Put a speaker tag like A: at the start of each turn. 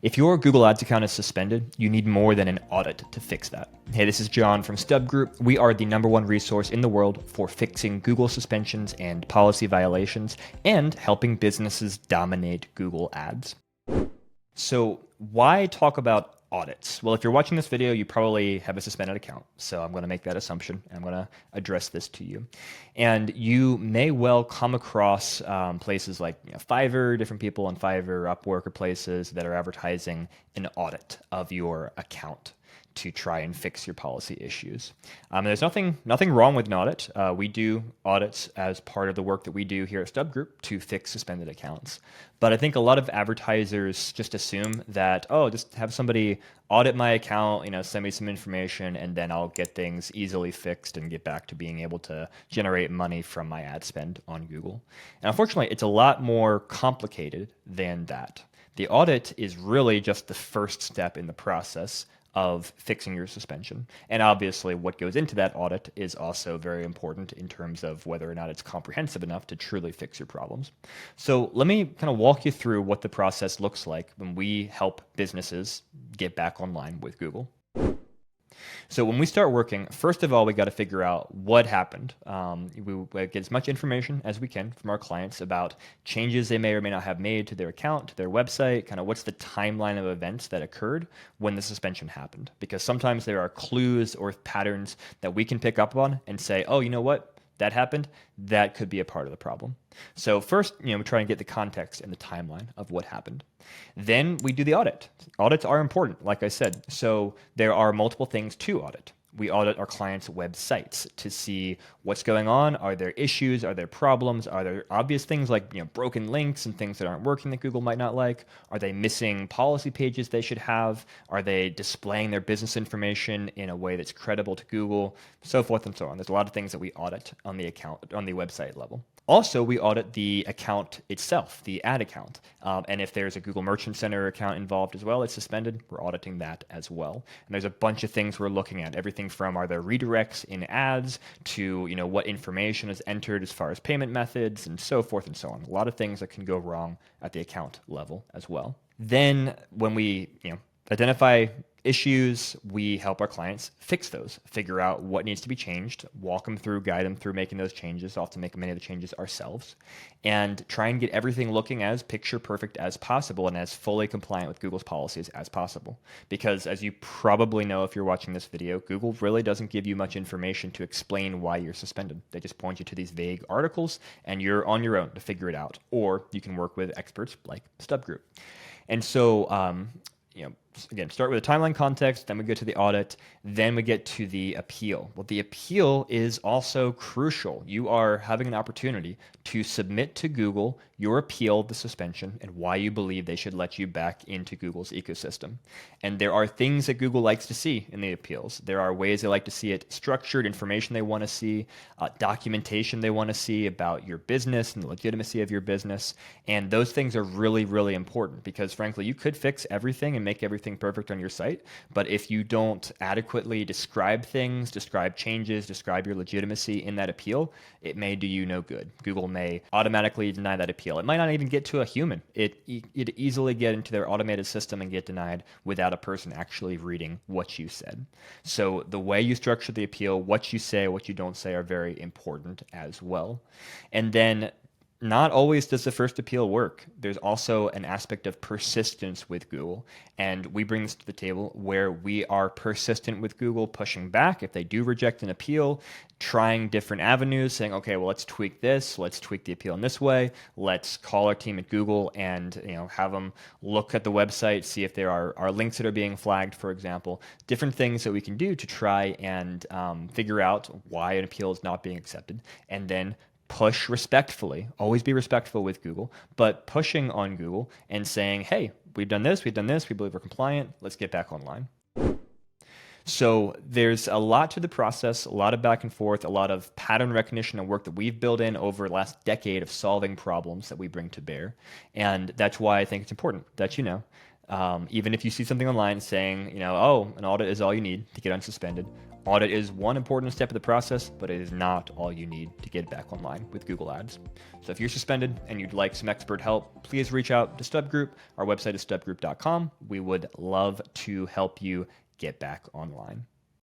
A: If your Google Ads account is suspended, you need more than an audit to fix that. Hey, this is John from StubGroup. We are the #1 resource in the world for fixing Google suspensions and policy violations and helping businesses dominate Google Ads. So why talk about audits? Well, if you're watching this video, you probably have a suspended account. So I'm going to make that assumption. And I'm going to address this to you. And you may well come across places like Fiverr, different people on Fiverr, Upwork, or places that are advertising an audit of your account to try and fix your policy issues. There's nothing wrong with an audit. We do audits as part of the work that we do here at StubGroup to fix suspended accounts. But I think a lot of advertisers just assume that, oh, just have somebody audit my account, send me some information, and then I'll get things easily fixed and get back to being able to generate money from my ad spend on Google. And unfortunately, it's a lot more complicated than that. The audit is really just the first step in the process of fixing your suspension. And obviously what goes into that audit is also very important in terms of whether or not it's comprehensive enough to truly fix your problems. So let me kind of walk you through what the process looks like when we help businesses get back online with Google. So when we start working, first of all, we got to figure out what happened. We get as much information as we can from our clients about changes they may or may not have made to their account, to their website, kind of what's the timeline of events that occurred when the suspension happened. Because sometimes there are clues or patterns that we can pick up on and say, oh, you know what? That happened, that could be a part of the problem. So first, we try and get the context and the timeline of what happened. Then we do the audit. Audits are important, like I said. So there are multiple things to audit. We audit our clients' websites to see what's going on. Are there issues? Are there problems? Are there obvious things like broken links and things that aren't working that Google might not like? Are they missing policy pages they should have? Are they displaying their business information in a way that's credible to Google? So forth and so on. There's a lot of things that we audit on the account, on the website level. Also, we audit the account itself, the ad account. And if there's a Google Merchant Center account involved as well, it's suspended, we're auditing that as well. And there's a bunch of things we're looking at, everything from are there redirects in ads to what information is entered as far as payment methods and so forth and so on. A lot of things that can go wrong at the account level as well. Then when we identify issues, we help our clients fix those, figure out what needs to be changed, walk them through, guide them through making those changes, often make many of the changes ourselves, and try and get everything looking as picture perfect as possible and as fully compliant with Google's policies as possible. Because as you probably know if you're watching this video, Google really doesn't give you much information to explain why you're suspended. They just point you to these vague articles and you're on your own to figure it out. Or you can work with experts like StubGroup. And so, again, start with a timeline context, then we get to the audit, then we get to the appeal. Well, the appeal is also crucial. You are having an opportunity to submit to Google your appeal of the suspension and why you believe they should let you back into Google's ecosystem. And there are things that Google likes to see in the appeals. There are ways they like to see it structured, information they want to see, documentation they want to see about your business and the legitimacy of your business. And those things are really, really important because frankly, you could fix everything and make everything perfect on your site, but if you don't adequately describe things, describe changes, describe your legitimacy in that appeal, it may do you no good. Google may automatically deny that appeal. It might not even get to a human. It'd easily get into their automated system and get denied without a person actually reading what you said. So the way you structure the appeal, what you say, what you don't say are very important as well. And then not always does the first appeal work. There's also an aspect of persistence with Google. And we bring this to the table where we are persistent with Google, pushing back if they do reject an appeal, trying different avenues, saying, okay, well, let's tweak this. Let's tweak the appeal in this way. Let's call our team at Google and have them look at the website, see if there are links that are being flagged, for example. Different things that we can do to try and figure out why an appeal is not being accepted. And then push respectfully, always be respectful with Google, but pushing on Google and saying, hey, we've done this, we believe we're compliant, let's get back online. So there's a lot to the process, a lot of back and forth, a lot of pattern recognition and work that we've built in over the last decade of solving problems that we bring to bear. And that's why I think it's important that Even if you see something online saying, oh, an audit is all you need to get unsuspended, audit is one important step of the process, but it is not all you need to get back online with Google Ads. So if you're suspended and you'd like some expert help, please reach out to StubGroup. Our website is stubgroup.com. We would love to help you get back online.